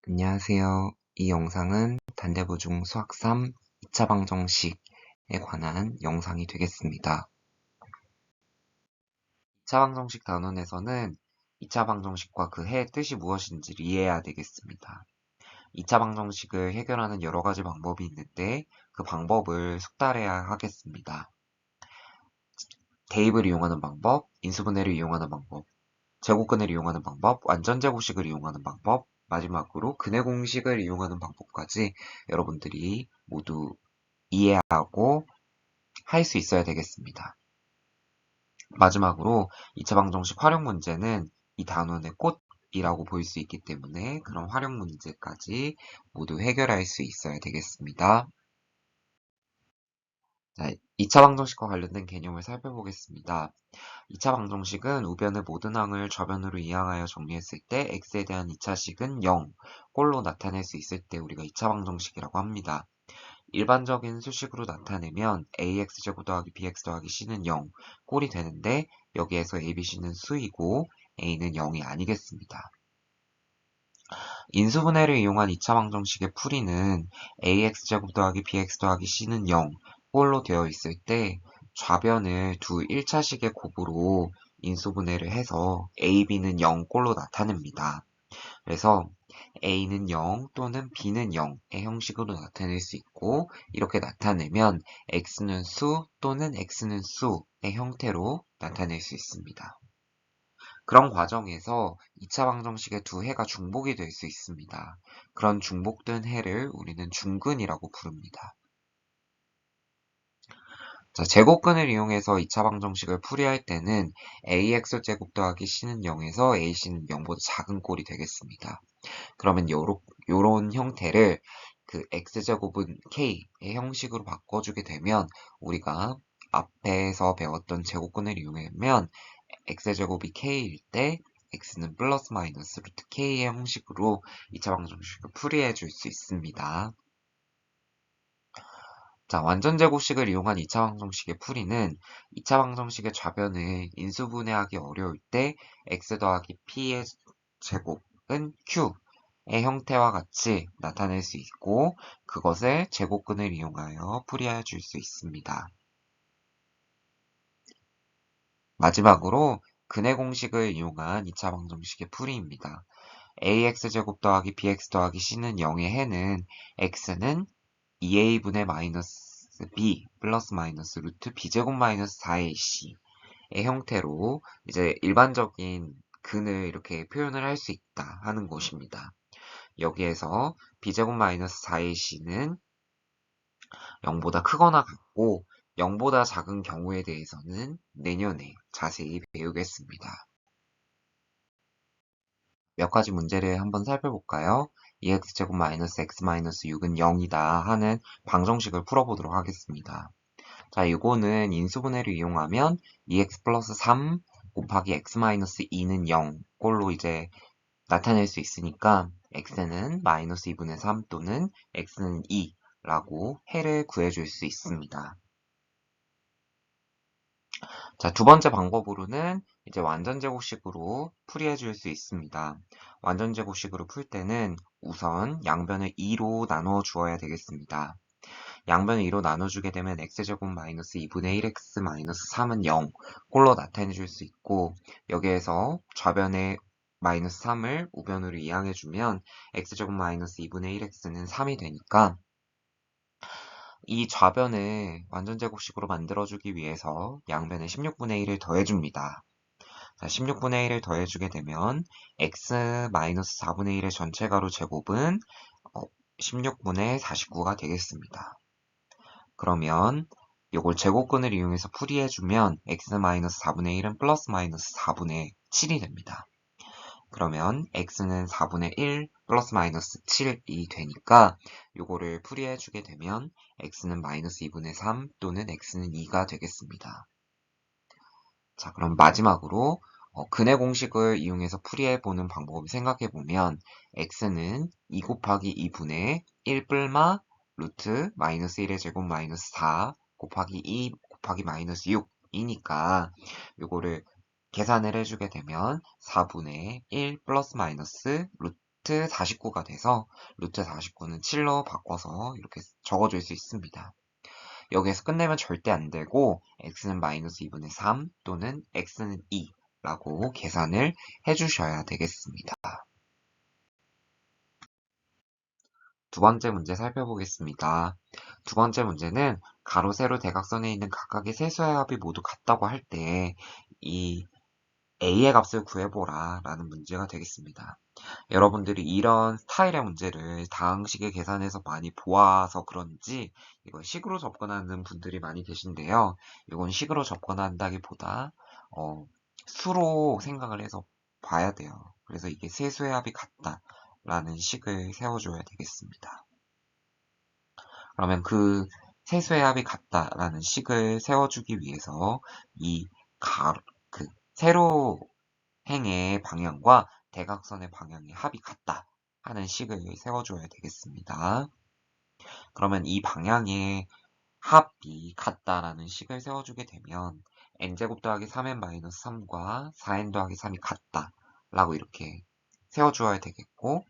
안녕하세요. 이 영상은 단대보중 수학 3 2차 방정식에 관한 영상이 되겠습니다. 2차 방정식 단원에서는 2차 방정식과 그 해의 뜻이 무엇인지를 이해해야 되겠습니다. 2차 방정식을 해결하는 여러 가지 방법이 있는데 그 방법을 숙달해야 하겠습니다. 대입을 이용하는 방법, 인수분해를 이용하는 방법, 제곱근을 이용하는 방법, 완전제곱식을 이용하는 방법, 마지막으로 근해 공식을 이용하는 방법까지 여러분들이 모두 이해하고 할 수 있어야 되겠습니다. 마지막으로 2차 방정식 활용 문제는 이 단원의 꽃이라고 볼 수 있기 때문에 그런 활용 문제까지 모두 해결할 수 있어야 되겠습니다. 자, 2차 방정식과 관련된 개념을 살펴보겠습니다. 2차 방정식은 우변의 모든 항을 좌변으로 이항하여 정리했을 때 x에 대한 2차식은 0, 꼴로 나타낼 수 있을 때 우리가 2차 방정식이라고 합니다. 일반적인 수식으로 나타내면 ax제곱 더하기 bx 더하기 c는 0, 꼴이 되는데 여기에서 a, b, c는 수이고 a는 0이 아니겠습니다. 인수분해를 이용한 2차 방정식의 풀이는 ax제곱 더하기 bx 더하기 c는 0, 꼴로 되어 있을 때 좌변을 두 1차식의 곱으로 인수분해를 해서 a, b는 0 꼴로 나타냅니다. 그래서 a는 0 또는 b는 0의 형식으로 나타낼 수 있고 이렇게 나타내면 x는 수 또는 x는 수의 형태로 나타낼 수 있습니다. 그런 과정에서 2차 방정식의 두 해가 중복이 될 수 있습니다. 그런 중복된 해를 우리는 중근이라고 부릅니다. 자, 제곱근을 이용해서 2차 방정식을 풀이할 때는 ax제곱 더하기 c는 0에서 ac는 0보다 작은 꼴이 되겠습니다. 그러면 요런 형태를 그 x제곱은 k의 형식으로 바꿔주게 되면 우리가 앞에서 배웠던 제곱근을 이용하면 x제곱이 k일 때 x는 플러스 마이너스 루트 k의 형식으로 2차 방정식을 풀이해 줄 수 있습니다. 자, 완전제곱식을 이용한 2차 방정식의 풀이는 2차 방정식의 좌변을 인수분해하기 어려울 때 x 더하기 p의 제곱은 q의 형태와 같이 나타낼 수 있고 그것을 제곱근을 이용하여 풀이해 줄 수 있습니다. 마지막으로 근해 공식을 이용한 2차 방정식의 풀이입니다. ax제곱 더하기 bx 더하기 c는 0의 해는 x는 2a분의 마이너스 b 플러스 마이너스 루트 b제곱 마이너스 4ac의 형태로 이제 일반적인 근을 이렇게 표현을 할 수 있다 하는 것입니다. 여기에서 b제곱 마이너스 4ac는 0보다 크거나 같고 0보다 작은 경우에 대해서는 내년에 자세히 배우겠습니다. 몇 가지 문제를 한번 살펴볼까요? 2x제곱 마이너스 x 마이너스 6은 0이다 하는 방정식을 풀어보도록 하겠습니다. 자, 이거는 인수분해를 이용하면 2x 플러스 3 곱하기 x 마이너스 2는 0 꼴로 이제 나타낼 수 있으니까 x는 마이너스 2분의 3 또는 x는 2라고 해를 구해줄 수 있습니다. 자, 두 번째 방법으로는 이제 완전제곱식으로 풀이해 줄 수 있습니다. 완전제곱식으로 풀 때는 우선 양변을 2로 나누어 주어야 되겠습니다. 양변을 2로 나눠주게 되면 x제곱 마이너스 2분의 1x 마이너스 3은 0 꼴로 나타내 줄 수 있고 여기에서 좌변에 마이너스 3을 우변으로 이항해주면 x제곱 마이너스 2분의 1x는 3이 되니까 이 좌변을 완전제곱식으로 만들어주기 위해서 양변에 16분의 1을 더해줍니다. 자, 16분의 1을 더해주게 되면 x-4분의 1의 전체 가로 제곱은 16분의 49가 되겠습니다. 그러면 이걸 제곱근을 이용해서 풀이해주면 x-4분의 1은 플러스 마이너스 4분의 7이 됩니다. 그러면 x는 4분의 1 플러스 마이너스 7이 되니까 요거를 풀이해주게 되면 x는 마이너스 2분의 3 또는 x는 2가 되겠습니다. 자, 그럼 마지막으로 근해 공식을 이용해서 풀이해보는 방법을 생각해보면 x는 2 곱하기 2분의 1 뿔마 루트 마이너스 1의 제곱 마이너스 4 곱하기 2 곱하기 마이너스 6이니까 요거를 계산을 해주게 되면 4분의 1 플러스 마이너스 루트 루트 49가 돼서 루트 49는 7로 바꿔서 이렇게 적어줄 수 있습니다. 여기에서 끝내면 절대 안 되고 x는 마이너스 2분의 3 또는 x는 2라고 계산을 해주셔야 되겠습니다. 두 번째 문제 살펴보겠습니다. 두 번째 문제는 가로, 세로, 대각선에 있는 각각의 세수의 합이 모두 같다고 할 때 이 a의 값을 구해보라 라는 문제가 되겠습니다. 여러분들이 이런 스타일의 문제를 다항식의 계산에서 많이 보아서 그런지 이걸 식으로 접근하는 분들이 많이 계신데요. 이건 식으로 접근한다기보다 수로 생각을 해서 봐야 돼요. 그래서 이게 세수의 합이 같다라는 식을 세워줘야 되겠습니다. 그러면 그 세수의 합이 같다라는 식을 세워주기 위해서 이 세로 행의 방향과 대각선의 방향의 합이 같다 하는 식을 세워줘야 되겠습니다. 그러면 이 방향의 합이 같다라는 식을 세워주게 되면 n제곱 더하기 3n 마이너스 3과 4n 더하기 3이 같다 라고 이렇게 세워주어야 되겠고,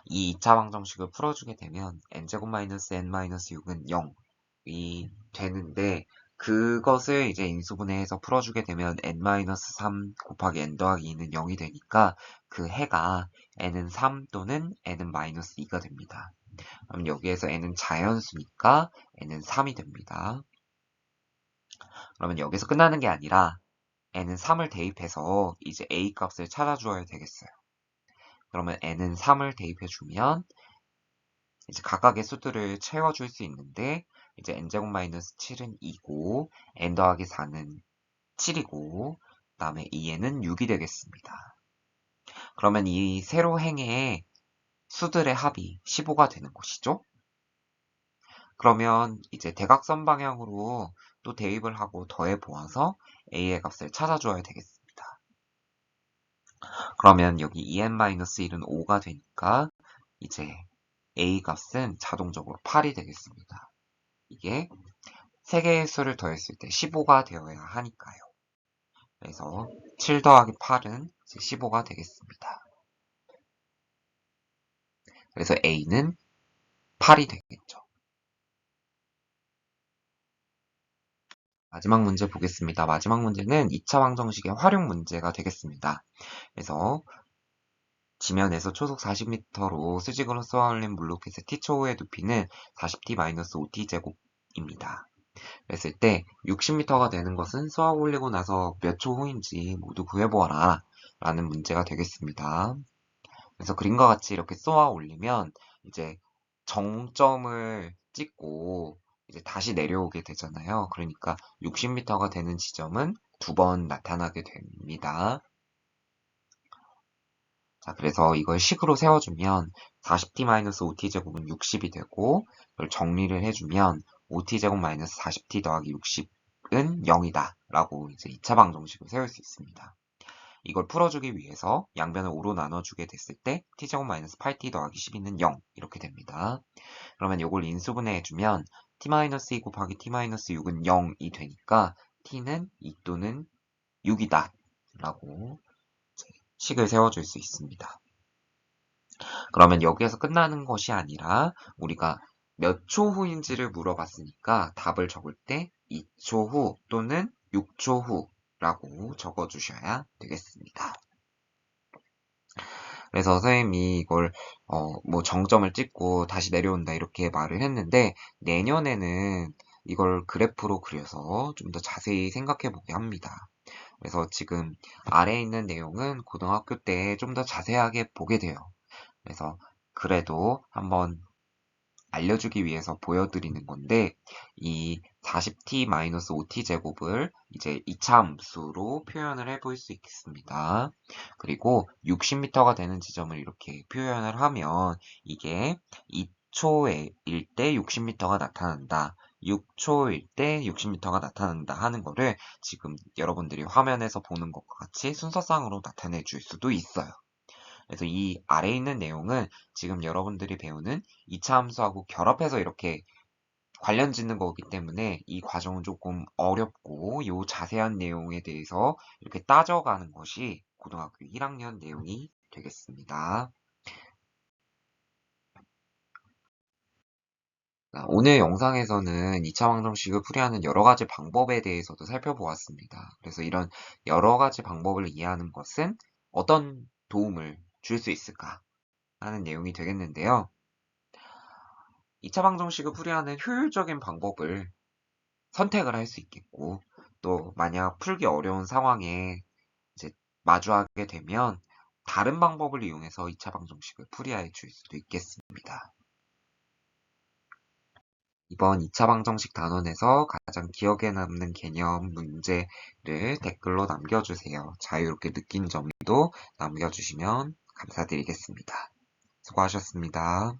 이 2차 방정식을 풀어주게 되면 n제곱 마이너스 n 마이너스 6은 0이 되는데, 그것을 이제 인수분해해서 풀어주게 되면 n-3 곱하기 n 더하기 2는 0이 되니까 그 해가 n은 3 또는 n은 마이너스 2가 됩니다. 그럼 여기에서 n은 자연수니까 n은 3이 됩니다. 그러면 여기서 끝나는 게 아니라 n은 3을 대입해서 이제 a 값을 찾아주어야 되겠어요. 그러면 n은 3을 대입해주면 이제 각각의 수들을 채워줄 수 있는데, 이제 n제곱 마이너스 7은 2고 n 더하기 4는 7이고 그 다음에 2n은 6이 되겠습니다. 그러면 이 세로 행의 수들의 합이 15가 되는 것이죠. 그러면 이제 대각선 방향으로 또 대입을 하고 더해 보아서 a의 값을 찾아줘야 되겠습니다. 그러면 여기 2n-1은 5가 되니까 이제 a 값은 자동적으로 8이 되겠습니다. 이게 3개의 수를 더했을 때 15가 되어야 하니까요. 그래서 7 더하기 8은 15가 되겠습니다. 그래서 a는 8이 되겠죠. 마지막 문제 보겠습니다. 마지막 문제는 2차 방정식의 활용 문제가 되겠습니다. 그래서 지면에서 초속 40m로 수직으로 쏘아올린 물로켓의 t초의 높이는 40t-5t제곱입니다. 그랬을 때 60m가 되는 것은 쏘아 올리고 나서 몇 초 후인지 모두 구해보아라 라는 문제가 되겠습니다. 그래서 그림과 같이 이렇게 쏘아 올리면 이제 정점을 찍고 이제 다시 내려오게 되잖아요. 그러니까 60m가 되는 지점은 2번 나타나게 됩니다. 자, 그래서 이걸 식으로 세워주면 40t-5t제곱은 60이 되고, 이걸 정리를 해주면 5t제곱 마이너스 40t 더하기 60은 0이다 라고 이제 2차 방정식을 세울 수 있습니다. 이걸 풀어주기 위해서 양변을 5로 나눠주게 됐을 때 t제곱 마이너스 8t 더하기 12는 0 이렇게 됩니다. 그러면 이걸 인수분해해주면 t-2 곱하기 t-6은 0이 되니까 t는 2 또는 6이다 라고 식을 세워줄 수 있습니다. 그러면 여기에서 끝나는 것이 아니라 우리가 몇 초 후인지를 물어봤으니까 답을 적을 때 2초 후 또는 6초 후라고 적어주셔야 되겠습니다. 그래서 선생님이 이걸 뭐 정점을 찍고 다시 내려온다 이렇게 말을 했는데, 내년에는 이걸 그래프로 그려서 좀 더 자세히 생각해 보게 합니다. 그래서 지금 아래에 있는 내용은 고등학교 때 좀 더 자세하게 보게 돼요. 그래서 그래도 한번 알려주기 위해서 보여드리는 건데, 이 40t-5t 제곱을 이제 2차 함수로 표현을 해볼 수 있겠습니다. 그리고 60m가 되는 지점을 이렇게 표현을 하면 이게 2초일 때 60m가 나타난다, 6초일 때 60m가 나타난다 하는 거를 지금 여러분들이 화면에서 보는 것과 같이 순서상으로 나타내 줄 수도 있어요. 그래서 이 아래에 있는 내용은 지금 여러분들이 배우는 2차 함수하고 결합해서 이렇게 관련 짓는 거기 때문에 이 과정은 조금 어렵고, 이 자세한 내용에 대해서 이렇게 따져가는 것이 고등학교 1학년 내용이 되겠습니다. 오늘 영상에서는 2차 방정식을 풀이하는 여러 가지 방법에 대해서도 살펴보았습니다. 그래서 이런 여러 가지 방법을 이해하는 것은 어떤 도움을 줄 수 있을까 하는 내용이 되겠는데요. 2차 방정식을 풀이하는 효율적인 방법을 선택을 할 수 있겠고, 또 만약 풀기 어려운 상황에 이제 마주하게 되면 다른 방법을 이용해서 2차 방정식을 풀이해 줄 수도 있겠습니다. 이번 2차 방정식 단원에서 가장 기억에 남는 개념 문제를 댓글로 남겨주세요. 자유롭게 느낀 점도 남겨주시면 감사드리겠습니다. 수고하셨습니다.